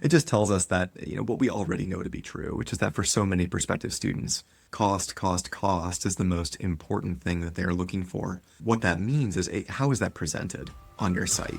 It just tells us that, what we already know to be true, which is that for so many prospective students, cost is the most important thing that they're looking for. What that means is, how is that presented on your site?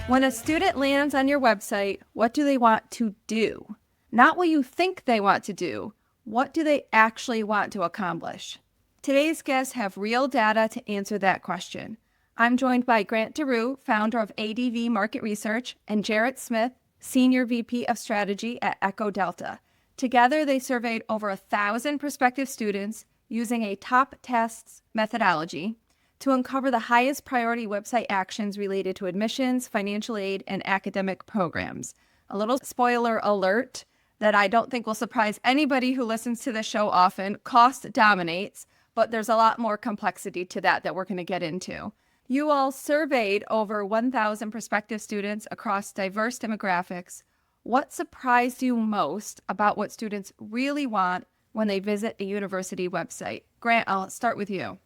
When a student lands on your website, what do they want to do? Not what you think they want to do. What do they actually want to accomplish? Today's guests have real data to answer that question. I'm joined by Grant DeRue, founder of ADV Market Research, and Jarrett Smith, Senior VP of Strategy at Echo Delta. Together, they surveyed over 1,000 prospective students using a top tests methodology to uncover the highest priority website actions related to admissions, financial aid, and academic programs. A little spoiler alert that I don't think will surprise anybody who listens to the show often. Cost dominates, but there's a lot more complexity to that we're going to get into. You all surveyed over 1,000 prospective students across diverse demographics. What surprised you most about what students really want when they visit a university website? Grant, I'll start with you.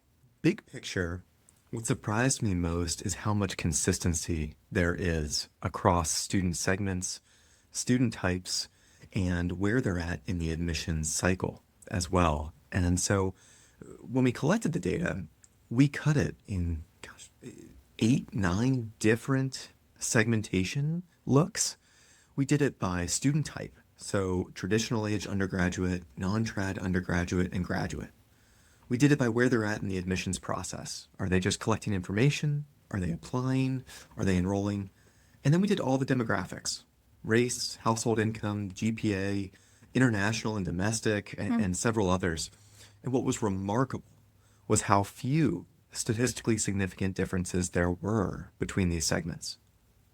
Big picture, what surprised me most is how much consistency there is across student segments, student types, and where they're at in the admissions cycle as well. And so when we collected the data, we cut it in 8, 9 different segmentation looks. We did it by student type. So traditional age undergraduate, non-trad undergraduate, and graduate. We did it by where they're at in the admissions process. Are they just collecting information? Are they applying? Are they enrolling? And then we did all the demographics: race, household income, GPA, international and domestic, and several others. And what was remarkable was how few statistically significant differences there were between these segments.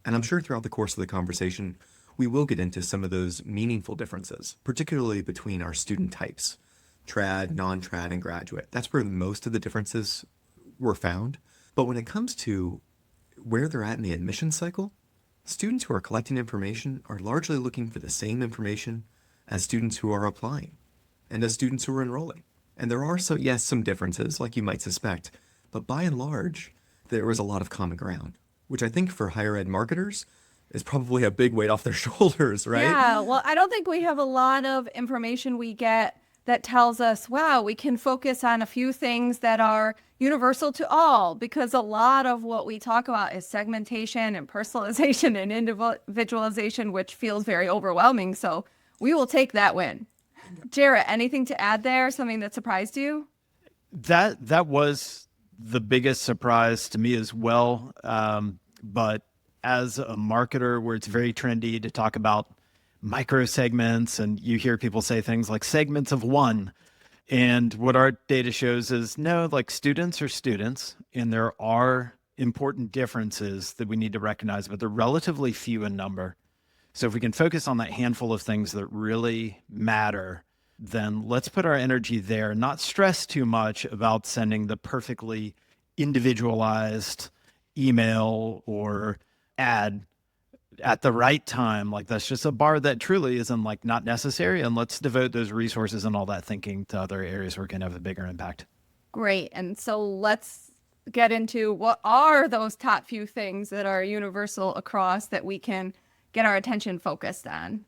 And I'm sure throughout the course of the conversation, we will get into some of those meaningful differences, particularly between our student types: trad, non-trad, and graduate. That's where most of the differences were found. But when it comes to where they're at in the admission cycle, students who are collecting information are largely looking for the same information as students who are applying and as students who are enrolling. And there are some differences, like you might suspect, but by and large, there was a lot of common ground, which I think for higher ed marketers is probably a big weight off their shoulders, right? Yeah, well, I don't think we have a lot of information we get that tells us, wow, we can focus on a few things that are universal to all, because a lot of what we talk about is segmentation and personalization and individualization, which feels very overwhelming. So we will take that win. Jarrett, anything to add there? Something that surprised you? That was the biggest surprise to me as well. But as a marketer, where it's very trendy to talk about micro segments, and you hear people say things like segments of one. And what our data shows is no, like students are students, and there are important differences that we need to recognize, but they're relatively few in number. So if we can focus on that handful of things that really matter, then let's put our energy there, not stress too much about sending the perfectly individualized email or ad at the right time. Like, that's just a bar that truly isn't not necessary. And let's devote those resources and all that thinking to other areas where we can have a bigger impact. Great. And so let's get into what are those top few things that are universal across that we can get our attention focused on.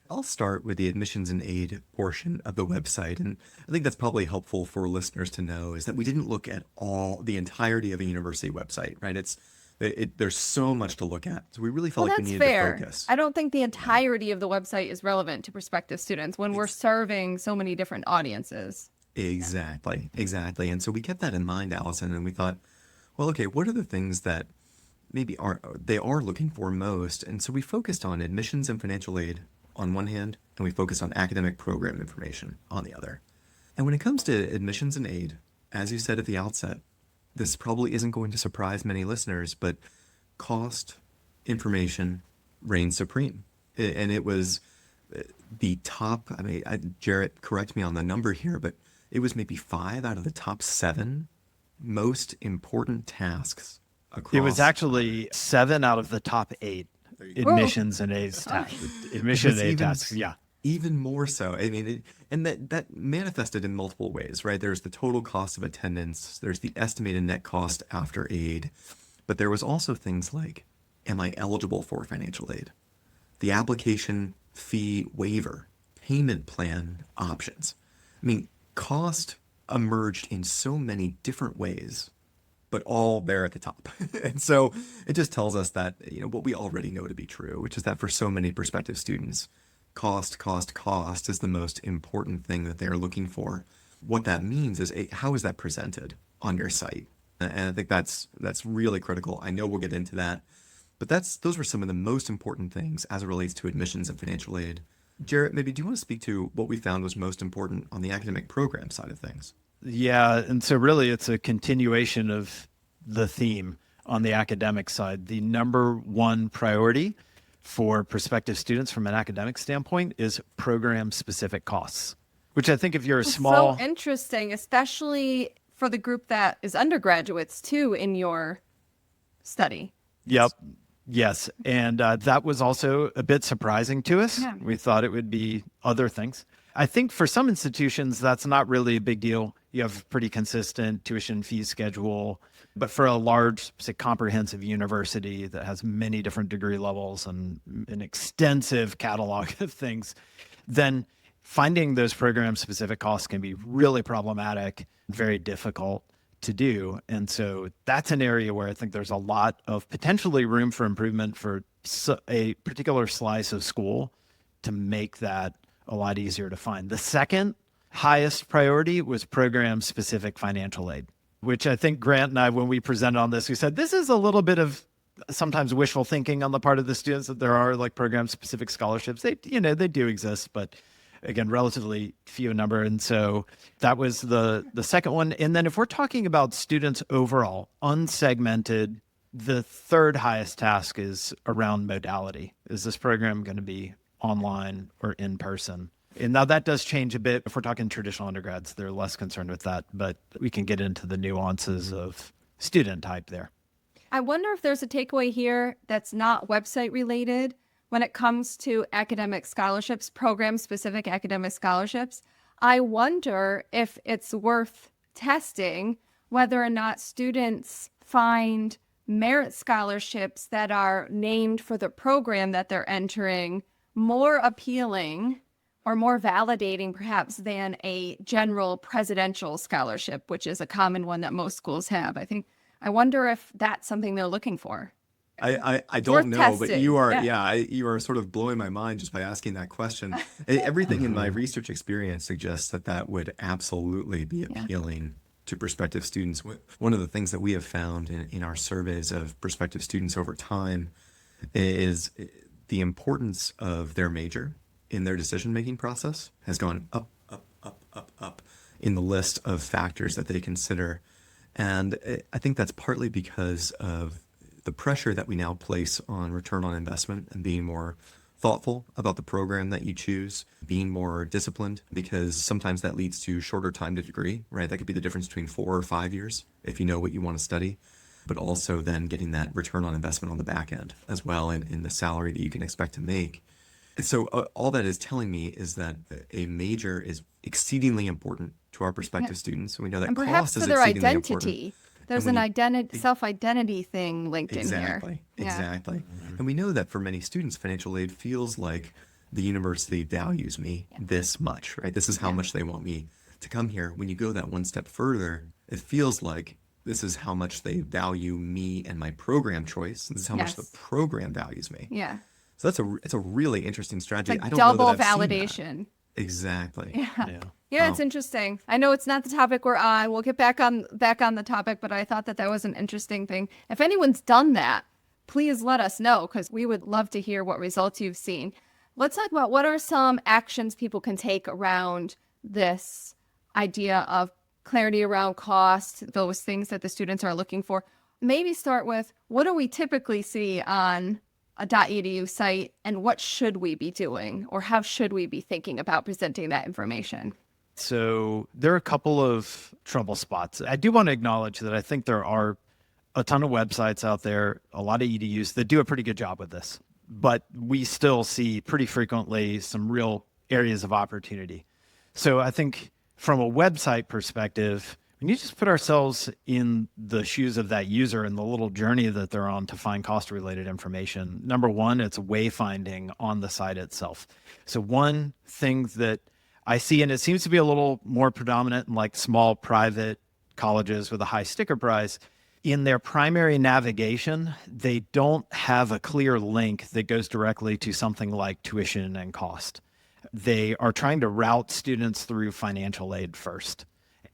I'll start with the admissions and aid portion of the website. And I think that's probably helpful for listeners to know, is that we didn't look at the entirety of a university website, right? There's so much to look at. So we really felt like we needed to focus. I don't think the entirety of the website is relevant to prospective students when we're serving so many different audiences. Exactly. And so we kept that in mind, Allison, and we thought, well, okay, what are the things that maybe they are looking for most? And so we focused on admissions and financial aid on one hand, and we focused on academic program information on the other. And when it comes to admissions and aid, as you said at the outset, this probably isn't going to surprise many listeners, but cost information reigned supreme. And it was the top, Jarrett, correct me on the number here, but it was maybe 5 out of the top 7 most important tasks across. It was actually 7 out of the top 8 admissions and aid tasks. Yeah. Even more so. And that manifested in multiple ways, right? There's the total cost of attendance. There's the estimated net cost after aid. But there was also things like, am I eligible for financial aid? The application fee waiver, payment plan options. I mean, cost emerged in so many different ways, but all there at the top. And so it just tells us that, what we already know to be true, which is that for so many prospective students, cost is the most important thing that they're looking for. What that means is, how is that presented on your site? And I think that's really critical. I know we'll get into that, but those were some of the most important things as it relates to admissions and financial aid. Jarrett, maybe do you want to speak to what we found was most important on the academic program side of things? Yeah. And so really it's a continuation of the theme on the academic side. The number one priority for prospective students from an academic standpoint is program specific costs, which I think if you're a small... So interesting, especially for the group that is undergraduates too in your study. Yep. Yes. And that was also a bit surprising to us. Yeah. We thought it would be other things. I think for some institutions, that's not really a big deal. You have a pretty consistent tuition fee schedule. But for a large, say, comprehensive university that has many different degree levels and an extensive catalog of things, then finding those program-specific costs can be really problematic, very difficult to do. And so that's an area where I think there's a lot of potentially room for improvement for a particular slice of school to make that a lot easier to find. The second highest priority was program-specific financial aid, which I think Grant and I, when we presented on this, we said, this is a little bit of sometimes wishful thinking on the part of the students that there are like program-specific scholarships. They do exist, but again, relatively few in number. And so that was the second one. And then if we're talking about students overall, unsegmented, the third highest task is around modality. Is this program going to be online or in person? And now that does change a bit. If we're talking traditional undergrads, they're less concerned with that, but we can get into the nuances of student type there. I wonder if there's a takeaway here that's not website related when it comes to academic scholarships, program-specific academic scholarships. I wonder if it's worth testing whether or not students find merit scholarships that are named for the program that they're entering more appealing or more validating perhaps than a general presidential scholarship, which is a common one that most schools have. I wonder if that's something they're looking for. I don't worth know, testing. but you are, you are sort of blowing my mind just by asking that question. Everything in my research experience suggests that would absolutely be appealing to prospective students. One of the things that we have found in our surveys of prospective students over time is the importance of their major in their decision-making process has gone up in the list of factors that they consider. And I think that's partly because of the pressure that we now place on return on investment and being more thoughtful about the program that you choose, being more disciplined, because sometimes that leads to shorter time to degree, right? That could be the difference between 4 or 5 years if you know what you want to study, but also then getting that return on investment on the back end as well in the salary that you can expect to make. And so all that is telling me is that a major is exceedingly important to our prospective students. And we know that And perhaps cost is for their exceedingly identity. important. There's And an self-identity thing linked in here. Exactly. And we know that for many students, financial aid feels like the university values me this much, right? This is how much they want me to come here. When you go that one step further, it feels like this is how much they value me and my program choice. This is how much the program values me. Yeah. So it's a really interesting strategy. Like I don't double know that I've seen that. validation. Exactly. Yeah, it's interesting. I know it's not the topic we're on. We'll get back on the topic, but I thought that was an interesting thing. If anyone's done that, please let us know because we would love to hear what results you've seen. Let's talk about what are some actions people can take around this idea of clarity around cost, those things that the students are looking for. Maybe start with what do we typically see on a .edu site and what should we be doing or how should we be thinking about presenting that information? So there are a couple of trouble spots. I do want to acknowledge that I think there are a ton of websites out there, a lot of EDUs that do a pretty good job with this, but we still see pretty frequently some real areas of opportunity. So I think from a website perspective, We need to just put ourselves in the shoes of that user and the little journey that they're on to find cost-related information. Number one, it's wayfinding on the site itself. So one thing that I see, and it seems to be a little more predominant in like small private colleges with a high sticker price, in their primary navigation, they don't have a clear link that goes directly to something like tuition and cost. They are trying to route students through financial aid first.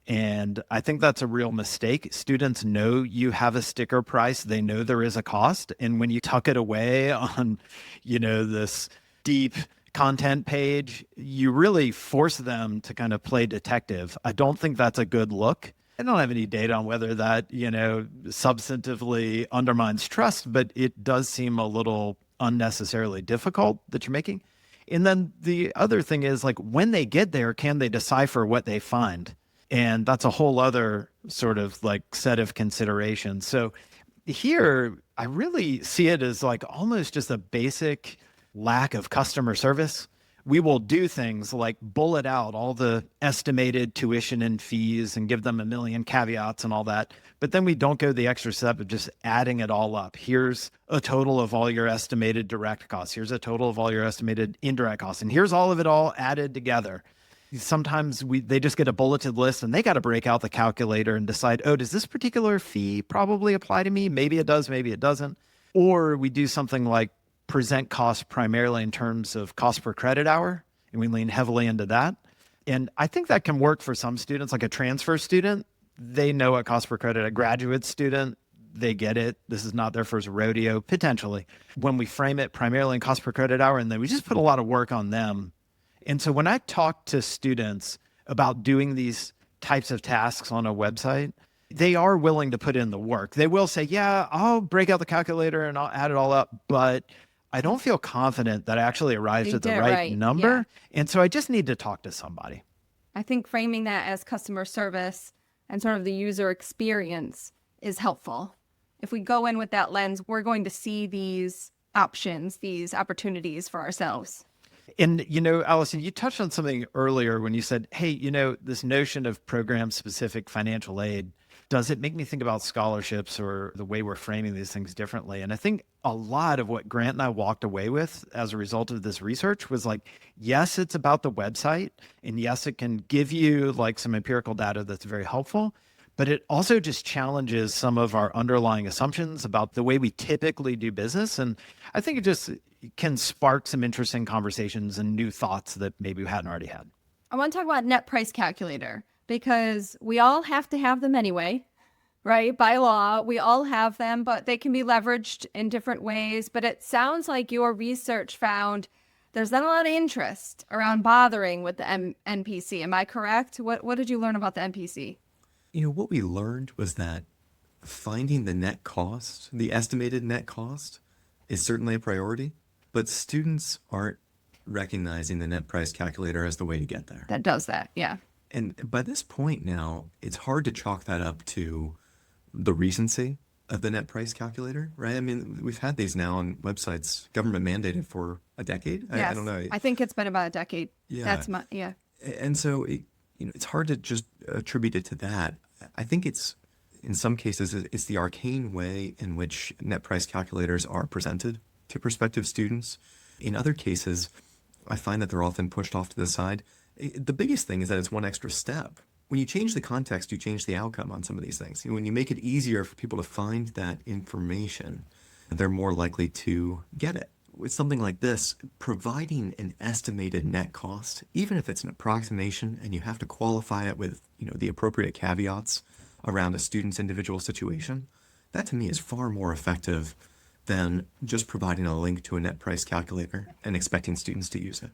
And I think that's a real mistake. Students know you have a sticker price. They know there is a cost. And when you tuck it away on, this deep content page, you really force them to kind of play detective. I don't think that's a good look. I don't have any data on whether that, substantively undermines trust, but it does seem a little unnecessarily difficult that you're making. And then the other thing is, like, when they get there, can they decipher what they find? And that's a whole other sort of like set of considerations. So here, I really see it as like almost just a basic lack of customer service. We will do things like bullet out all the estimated tuition and fees and give them a million caveats and all that. But then we don't go the extra step of just adding it all up. Here's a total of all your estimated direct costs. Here's a total of all your estimated indirect costs. And here's all of it all added together. Sometimes they just get a bulleted list and they got to break out the calculator and decide, oh, does this particular fee probably apply to me? Maybe it does, maybe it doesn't. Or we do something like present costs primarily in terms of cost per credit hour, and we lean heavily into that. And I think that can work for some students, like a transfer student. They know what cost per credit. A graduate student, they get it. This is not their first rodeo, potentially. When we frame it primarily in cost per credit hour, and then we just put a lot of work on them. And so when I talk to students about doing these types of tasks on a website, they are willing to put in the work. They will say, yeah, I'll break out the calculator and I'll add it all up, but I don't feel confident that I actually arrived at the right number. Yeah. And so I just need to talk to somebody. I think framing that as customer service and sort of the user experience is helpful. If we go in with that lens, we're going to see these options, these opportunities for ourselves. And, Allison, you touched on something earlier when you said, hey, this notion of program-specific financial aid, does it make me think about scholarships or the way we're framing these things differently? And I think a lot of what Grant and I walked away with as a result of this research was like, yes, it's about the website. And yes, it can give you like some empirical data that's very helpful. But it also just challenges some of our underlying assumptions about the way we typically do business. And I think it just can spark some interesting conversations and new thoughts that maybe we hadn't already had. I want to talk about net price calculator because we all have to have them anyway, right? By law, we all have them, but they can be leveraged in different ways. But it sounds like your research found there's not a lot of interest around bothering with the NPC. Am I correct? What did you learn about the NPC? What we learned was that finding the net cost, the estimated net cost, is certainly a priority, but students aren't recognizing the net price calculator as the way to get there. That does that, yeah. And by this point now, it's hard to chalk that up to the recency of the net price calculator, right? I mean, we've had these now on websites, government mandated for a decade. Yes. I don't know. I think it's been about a decade. Yeah. Yeah. And so, it's hard to just attribute it to that. I think in some cases, it's the arcane way in which net price calculators are presented to prospective students. In other cases, I find that they're often pushed off to the side. The biggest thing is that it's one extra step. When you change the context, you change the outcome on some of these things. When you make it easier for people to find that information, they're more likely to get it. With something like this, providing an estimated net cost, even if it's an approximation and you have to qualify it with, the appropriate caveats around a student's individual situation, that to me is far more effective than just providing a link to a net price calculator and expecting students to use it.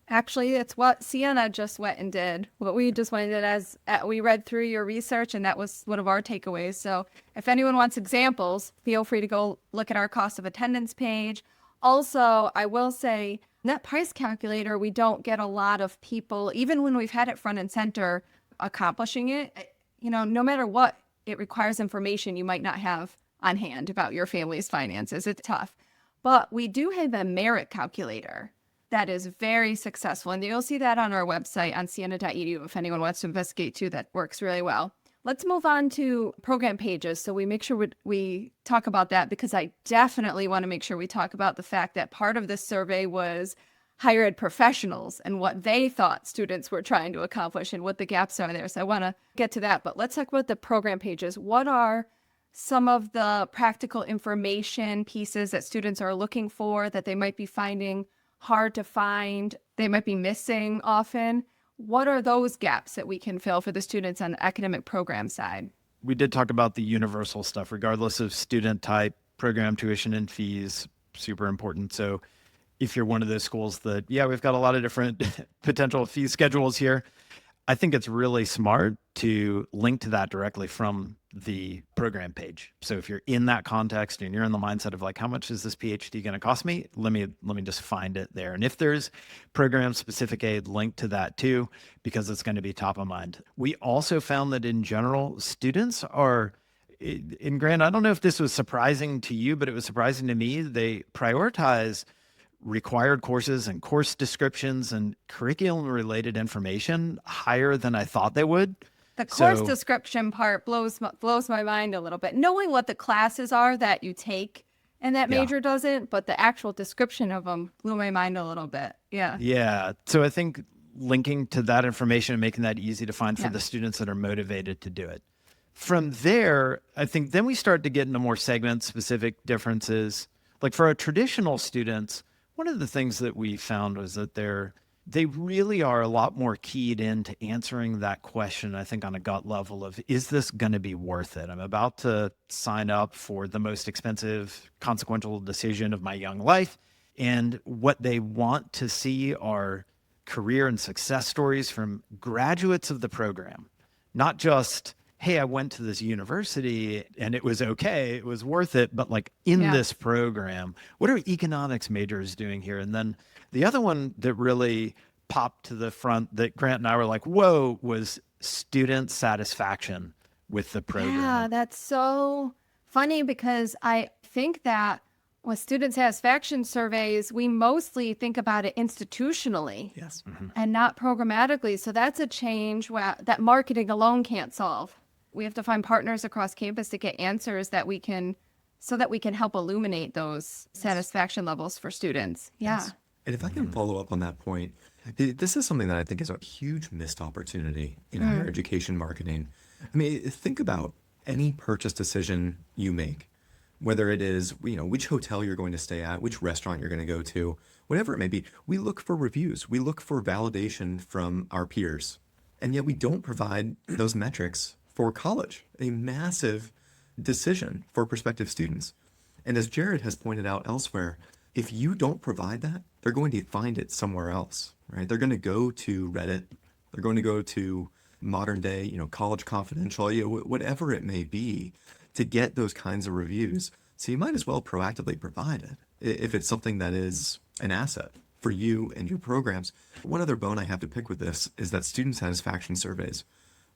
Actually, it's what Siena just went and did. What we just went and did as we read through your research, and that was one of our takeaways. So if anyone wants examples, feel free to go look at our cost of attendance page. Also, I will say, net price calculator, we don't get a lot of people, even when we've had it front and center, accomplishing it. No matter what, it requires information you might not have on hand about your family's finances. It's tough. But we do have a merit calculator that is very successful. And you'll see that on our website on siena.edu if anyone wants to investigate too. That works really well. Let's move on to program pages. So we make sure we talk about that, because I definitely want to make sure we talk about the fact that part of this survey was higher ed professionals and what they thought students were trying to accomplish and what the gaps are there. So I want to get to that, but let's talk about the program pages. What are some of the practical information pieces that students are looking for that they might be finding hard to find, they might be missing often? What are those gaps that we can fill for the students on the academic program side? We did talk about the universal stuff, regardless of student type, program tuition and fees, super important. So if you're one of those schools that, yeah, we've got a lot of different potential fee schedules here, I think it's really smart to link to that directly from the program page. So if you're in that context and you're in the mindset of like, how much is this PhD going to cost me? Let me just find it there. And if there's program specific aid, link to that too, because it's going to be top of mind. We also found that in general, students are, in Grant, I don't know if this was surprising to you, but it was surprising to me. They prioritize required courses and course descriptions and curriculum related information higher than I thought they would. The course description part blows my mind a little bit. Knowing what the classes are that you take and that major doesn't, but the actual description of them blew my mind a little bit. Yeah. Yeah. So I think linking to that information and making that easy to find for the students that are motivated to do it. From there, I think then we start to get into more segment specific differences. Like for our traditional students, one of the things that we found was that they really are a lot more keyed into answering that question, I think, on a gut level of, is this going to be worth it? I'm about to sign up for the most expensive, consequential decision of my young life. And what they want to see are career and success stories from graduates of the program, not just, hey, I went to this university and it was okay, it was worth it, but like in this program, what are economics majors doing here? And then the other one that really popped to the front that Grant and I were like, whoa, was student satisfaction with the program. Yeah, that's so funny, because I think that with student satisfaction surveys, we mostly think about it institutionally and not programmatically. So that's a change that marketing alone can't solve. We have to find partners across campus to get answers that we can help illuminate those satisfaction levels for students. Yeah. Yes. And if I can follow up on that point, this is something that I think is a huge missed opportunity in higher education marketing. I mean, think about any purchase decision you make, whether it is, which hotel you're going to stay at, which restaurant you're going to go to, whatever it may be. We look for reviews. We look for validation from our peers. And yet we don't provide those metrics for college, a massive decision for prospective students. And as Jarrett has pointed out elsewhere, if you don't provide that, they're going to find it somewhere else, right? They're going to go to Reddit. They're going to go to modern day, College Confidential, whatever it may be, to get those kinds of reviews. So you might as well proactively provide it if it's something that is an asset for you and your programs. One other bone I have to pick with this is that student satisfaction surveys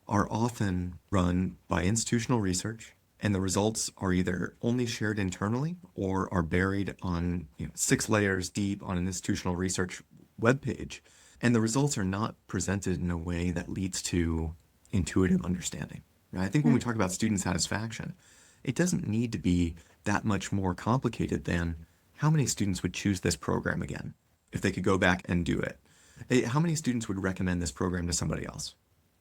are often run by institutional research, and the results are either only shared internally or are buried on 6 layers deep on an institutional research webpage. And the results are not presented in a way that leads to intuitive understanding. Right? I think when we talk about student satisfaction, it doesn't need to be that much more complicated than how many students would choose this program again if they could go back and do it. How many students would recommend this program to somebody else?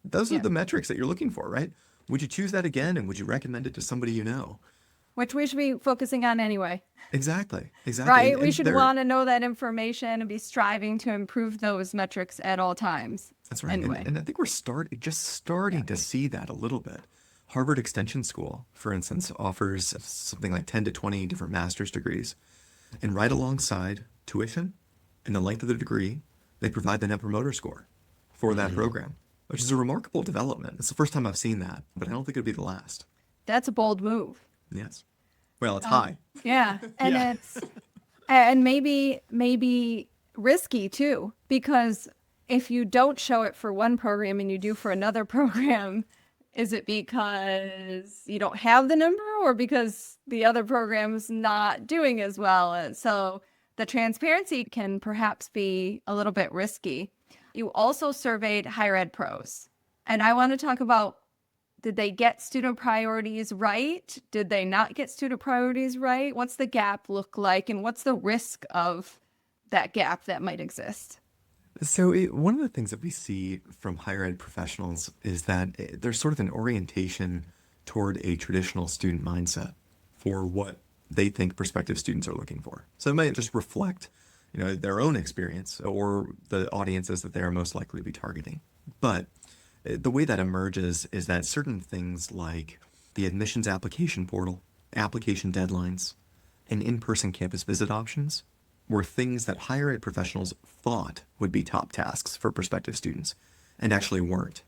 Those are the metrics that you're looking for, right? Would you choose that again, and would you recommend it to somebody you know? Which we should be focusing on anyway. Exactly. Right? We should want to know that information and be striving to improve those metrics at all times. That's right. Anyway. And I think we're starting to see that a little bit. Harvard Extension School, for instance, offers something like 10 to 20 different master's degrees. And right alongside tuition and the length of the degree, they provide the Net Promoter Score for that program, which is a remarkable development. It's the first time I've seen that, but I don't think it'll be the last. That's a bold move. Yes. Well, it's high. Yeah. And it's maybe risky too, because if you don't show it for one program and you do for another program, is it because you don't have the number or because the other program's not doing as well? And so the transparency can perhaps be a little bit risky. You also surveyed higher ed pros. And I want to talk about Did they get student priorities right? Did they not get student priorities right? What's the gap look like? And what's the risk of that gap that might exist? So one of the things that we see from higher ed professionals is that there's sort of an orientation toward a traditional student mindset for what they think prospective students are looking for. So it might just reflect, their own experience or the audiences that they are most likely to be targeting. But the way that emerges is that certain things like the admissions application portal, application deadlines, and in-person campus visit options were things that higher ed professionals thought would be top tasks for prospective students and actually weren't.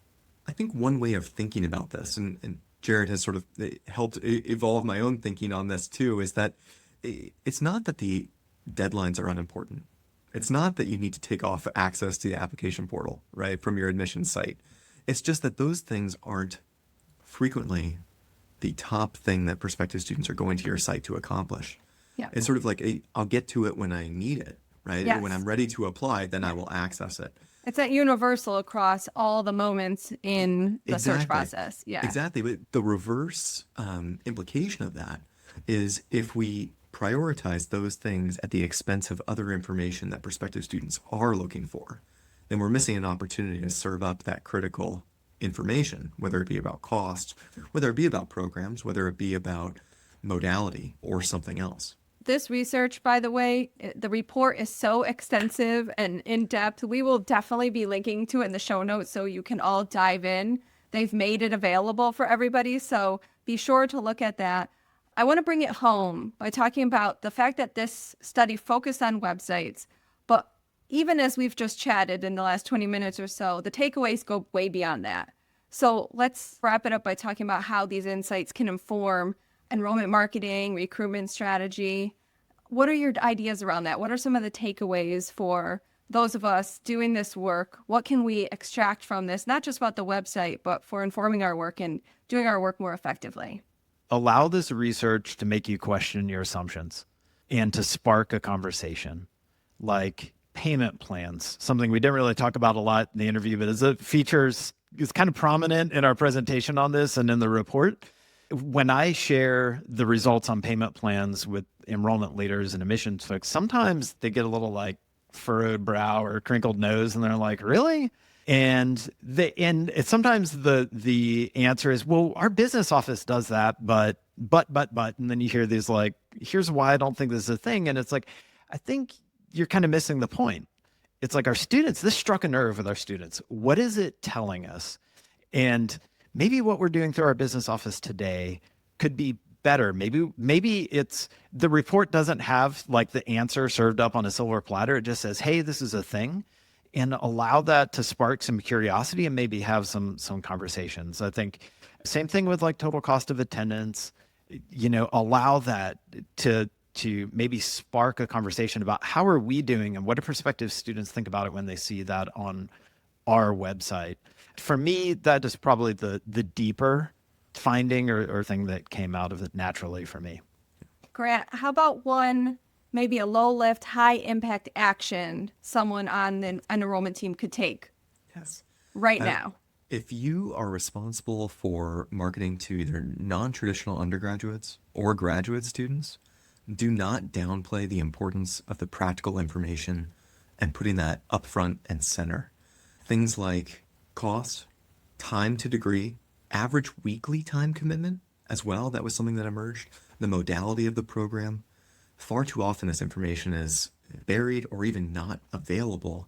I think one way of thinking about this, and Jarrett has sort of helped evolve my own thinking on this too, is that it's not that the deadlines are unimportant. It's not that you need to take off access to the application portal, right, from your admissions site. It's just that those things aren't frequently the top thing that prospective students are going to your site to accomplish. Yeah. It's sort of like I'll get to it when I need it, right? Yes. When I'm ready to apply, then I will access it. It's that universal across all the moments in the search process. Yeah. Exactly. But the reverse implication of that is if we prioritize those things at the expense of other information that prospective students are looking for, then we're missing an opportunity to serve up that critical information, whether it be about cost, whether it be about programs, whether it be about modality or something else. This research, by the way, the report is so extensive and in-depth. We will definitely be linking to it in the show notes so you can all dive in. They've made it available for everybody, so be sure to look at that. I want to bring it home by talking about the fact that this study focused on websites, but even as we've just chatted in the last 20 minutes or so, the takeaways go way beyond that. So let's wrap it up by talking about how these insights can inform enrollment marketing, recruitment strategy. What are your ideas around that? What are some of the takeaways for those of us doing this work? What can we extract from this, not just about the website, but for informing our work and doing our work more effectively? Allow this research to make you question your assumptions and to spark a conversation, like payment plans, something we didn't really talk about a lot in the interview, but as a features is kind of prominent in our presentation on this and in the report. When I share the results on payment plans with enrollment leaders and admissions folks, sometimes they get a little like furrowed brow or crinkled nose, and they're like, "Really?" And sometimes the answer is, "Well, our business office does that, but," and then you hear these like, "Here's why I don't think this is a thing," and it's like, I think you're kind of missing the point. It's like our students. This struck a nerve with our students. What is it telling us? And maybe what we're doing through our business office today could be better. Maybe it's the report doesn't have like the answer served up on a silver platter. It just says, hey, this is a thing, and allow that to spark some curiosity and maybe have some conversations. I think same thing with like total cost of attendance, allow that to maybe spark a conversation about how are we doing and what do prospective students think about it when they see that on our website. For me, that is probably the deeper finding or thing that came out of it naturally for me. Grant, how about maybe a low lift, high impact action someone on an enrollment team could take? Yes. Right now. If you are responsible for marketing to either non-traditional undergraduates or graduate students, do not downplay the importance of the practical information and putting that up front and center. Things like cost, time to degree, average weekly time commitment as well. That was something that emerged. The modality of the program. Far too often this information is buried or even not available.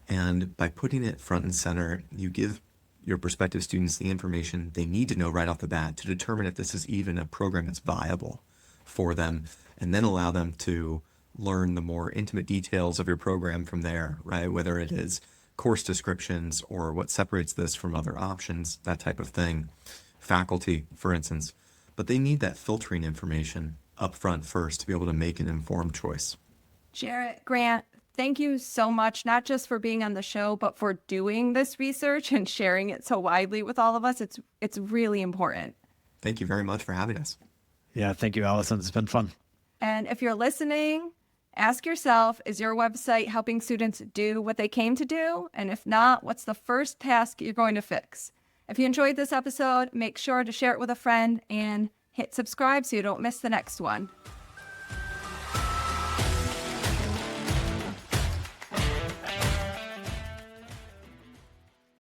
And by putting it front and center, you give your prospective students the information they need to know right off the bat to determine if this is even a program that's viable for them, and then allow them to learn the more intimate details of your program from there, right? Whether it is course descriptions or what separates this from other options, that type of thing. Faculty, for instance. But they need that filtering information up front first to be able to make an informed choice. Jarrett, Grant, thank you so much, not just for being on the show, but for doing this research and sharing it so widely with all of us. It's really important. Thank you very much for having us. Yeah, thank you, Allison. It's been fun. And if you're listening, ask yourself, is your website helping students do what they came to do? And if not, what's the first task you're going to fix? If you enjoyed this episode, make sure to share it with a friend and hit subscribe so you don't miss the next one.